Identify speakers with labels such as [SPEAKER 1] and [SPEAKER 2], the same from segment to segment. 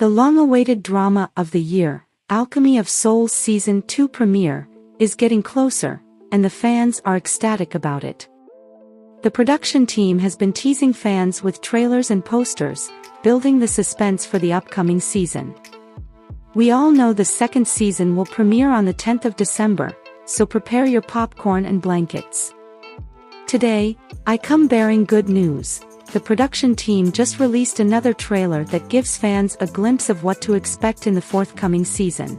[SPEAKER 1] The long-awaited drama of the year, Alchemy of Souls Season 2 premiere, is getting closer, and the fans are ecstatic about it. The production team has been teasing fans with trailers and posters, building the suspense for the upcoming season. We all know the second season will premiere on the 10th of December, so prepare your popcorn and blankets. Today, I come bearing good news. The production team just released another trailer that gives fans a glimpse of what to expect in the forthcoming season.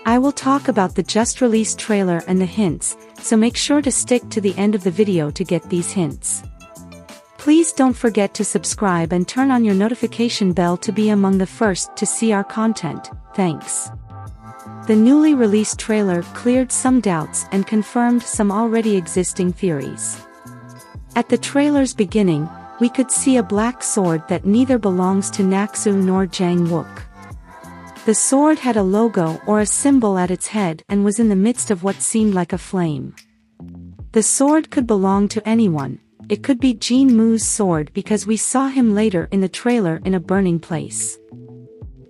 [SPEAKER 1] I will talk about the just-released trailer and the hints, so make sure to stick to the end of the video to get these hints. Please don't forget to subscribe and turn on your notification bell to be among the first to see our content. Thanks. The newly released trailer cleared some doubts and confirmed some already existing theories. At the trailer's beginning, we could see a black sword that neither belongs to Naxu nor Jang Wook. The sword had a logo or a symbol at its head and was in the midst of what seemed like a flame. The sword could belong to anyone. It could be Jin Mu's sword because we saw him later in the trailer in a burning place.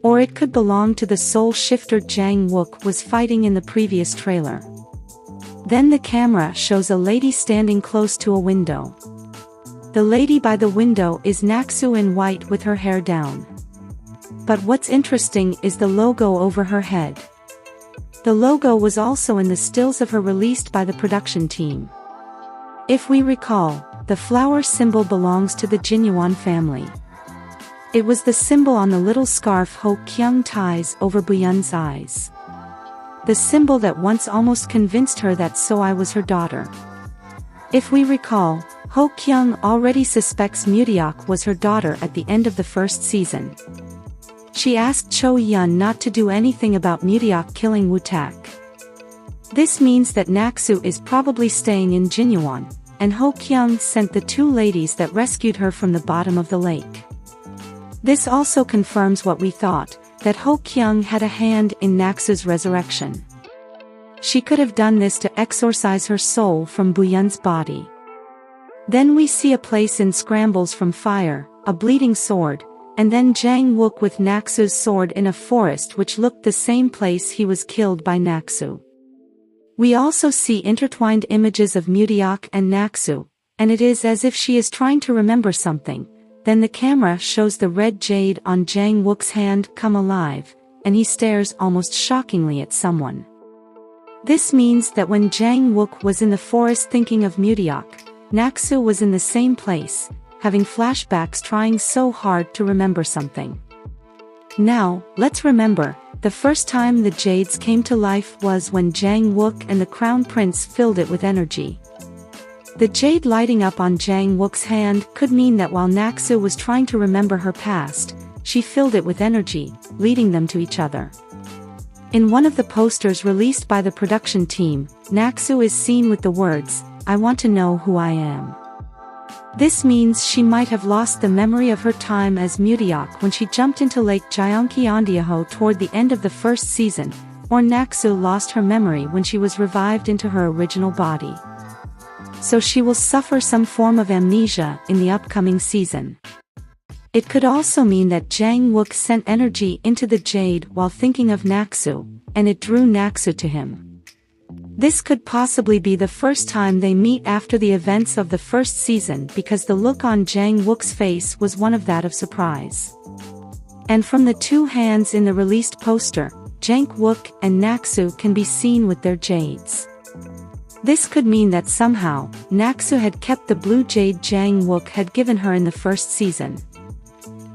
[SPEAKER 1] Or it could belong to the soul shifter Jang Wook was fighting in the previous trailer. Then the camera shows a lady standing close to a window. The lady by the window is Naxu in white with her hair down. But what's interesting is the logo over her head. The logo was also in the stills of her released by the production team. If we recall, the flower symbol belongs to the Jinyuan family. It was the symbol on the little scarf Ho Kyung ties over Buyun's eyes. The symbol that once almost convinced her that So-I was her daughter. If we recall, Ho Kyung already suspects Mutiak was her daughter at the end of the first season. She asked Cho Yun not to do anything about Mutiak killing Woo-tak. This means that Naxu is probably staying in Jinyuan, and Ho Kyung sent the two ladies that rescued her from the bottom of the lake. This also confirms what we thought, that Ho Kyung had a hand in Naxu's resurrection. She could have done this to exorcise her soul from Buyun's body. Then we see a place in scrambles from fire, a bleeding sword, and then Jang Wook with Naxu's sword in a forest which looked the same place he was killed by Naxu. We also see intertwined images of Mutiak and Naxu, and it is as if she is trying to remember something. Then the camera shows the red jade on Jang Wook's hand come alive, and he stares almost shockingly at someone. This means that when Jang Wook was in the forest thinking of Mutiak, Naxu was in the same place, having flashbacks trying so hard to remember something. Now, let's remember, the first time the jades came to life was when Jang Wook and the Crown Prince filled it with energy. The jade lighting up on Jang Wook's hand could mean that while Naxu was trying to remember her past, she filled it with energy, leading them to each other. In one of the posters released by the production team, Naxu is seen with the words, "I want to know who I am." This means she might have lost the memory of her time as Mutiak when she jumped into Lake Gyeonggi-ondaeho toward the end of the first season, or Naxu lost her memory when she was revived into her original body. So she will suffer some form of amnesia in the upcoming season. It could also mean that Jang Wook sent energy into the jade while thinking of Naxu, and it drew Naxu to him. This could possibly be the first time they meet after the events of the first season because the look on Jang Wook's face was one of that of surprise. And from the two hands in the released poster, Jang Wook and Naxu can be seen with their jades. This could mean that somehow, Naxu had kept the blue jade Jang Wook had given her in the first season.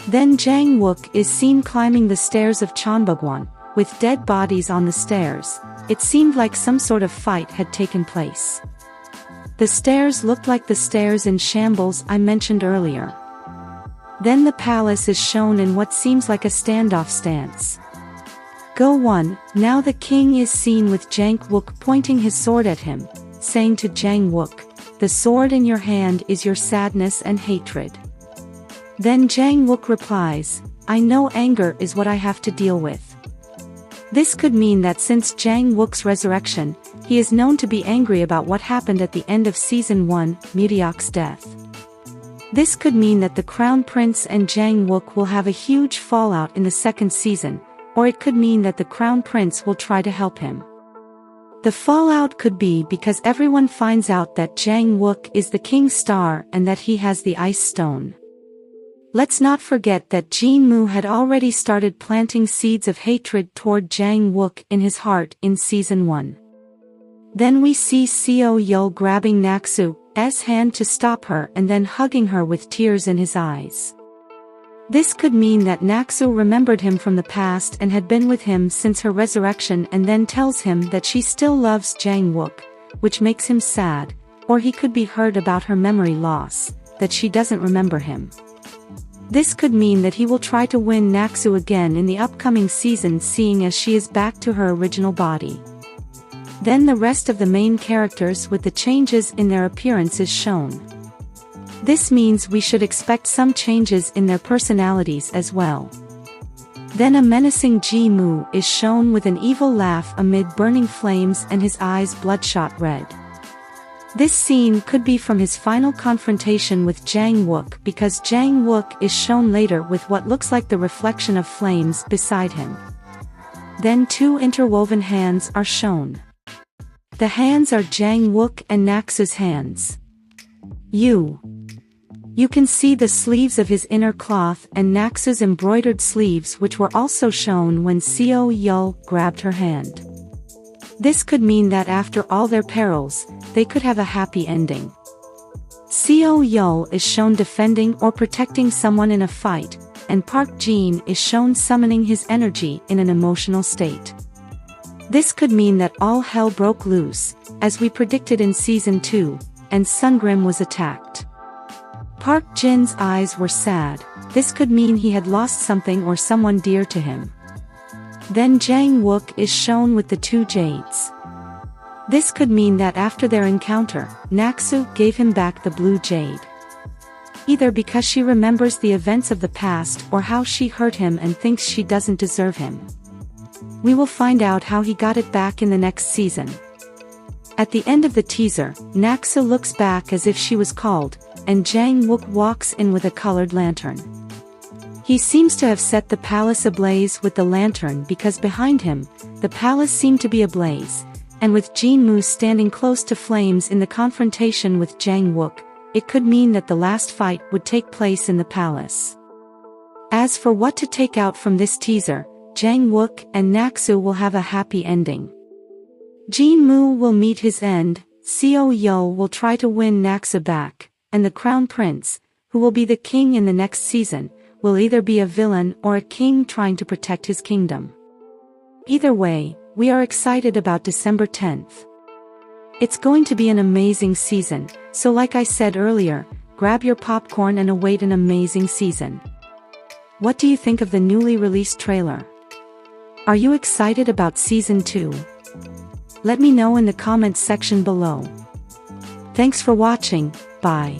[SPEAKER 1] Then Jang Wook is seen climbing the stairs of Cheonbugwan, with dead bodies on the stairs. It seemed like some sort of fight had taken place. The stairs looked like the stairs in shambles I mentioned earlier. Then the palace is shown in what seems like a standoff stance. Go 1, now the king is seen with Jang Wook pointing his sword at him, saying to Jang Wook, "The sword in your hand is your sadness and hatred." Then Jang Wook replies, "I know anger is what I have to deal with." This could mean that since Jang Wook's resurrection, he is known to be angry about what happened at the end of Season 1, Mutiak's death. This could mean that the Crown Prince and Jang Wook will have a huge fallout in the second season, or it could mean that the Crown Prince will try to help him. The fallout could be because everyone finds out that Jang Wook is the King's star and that he has the Ice Stone. Let's not forget that Jin Moo had already started planting seeds of hatred toward Jang Wook in his heart in Season 1. Then we see Seo Yul grabbing Naksu's hand to stop her and then hugging her with tears in his eyes. This could mean that Naksu remembered him from the past and had been with him since her resurrection and then tells him that she still loves Jang Wook, which makes him sad, or he could be hurt about her memory loss, that she doesn't remember him. This could mean that he will try to win Naksu again in the upcoming season, seeing as she is back to her original body. Then the rest of the main characters with the changes in their appearance is shown. This means we should expect some changes in their personalities as well. Then a menacing Ji Moo is shown with an evil laugh amid burning flames and his eyes bloodshot red. This scene could be from his final confrontation with Jang Wook, because Jang Wook is shown later with what looks like the reflection of flames beside him. Then two interwoven hands are shown. The hands are Jang Wook and Naksu's hands. You can see the sleeves of his inner cloth and Naksu's embroidered sleeves, which were also shown when Seo Yul grabbed her hand. This could mean that after all their perils, they could have a happy ending. Seo Yul is shown defending or protecting someone in a fight, and Park Jin is shown summoning his energy in an emotional state. This could mean that all hell broke loose, as we predicted in Season 2, and Sungrim was attacked. Park Jin's eyes were sad. This could mean he had lost something or someone dear to him. Then Jang Wook is shown with the two jades. This could mean that after their encounter, Naksu gave him back the blue jade. Either because she remembers the events of the past or how she hurt him and thinks she doesn't deserve him. We will find out how he got it back in the next season. At the end of the teaser, Naksu looks back as if she was called, and Jang Wook walks in with a colored lantern. He seems to have set the palace ablaze with the lantern because behind him, the palace seemed to be ablaze, and with Jin Moo standing close to flames in the confrontation with Jang Wook, it could mean that the last fight would take place in the palace. As for what to take out from this teaser, Jang Wook and Naksu will have a happy ending. Jin Moo will meet his end, Seo Yul will try to win Naksu back, and the Crown Prince, who will be the king in the next season, will either be a villain or a king trying to protect his kingdom. Either way, we are excited about December 10th. It's going to be an amazing season, so like I said earlier, grab your popcorn and await an amazing season. What do you think of the newly released trailer? Are you excited about Season 2? Let me know in the comments section below. Thanks for watching, bye.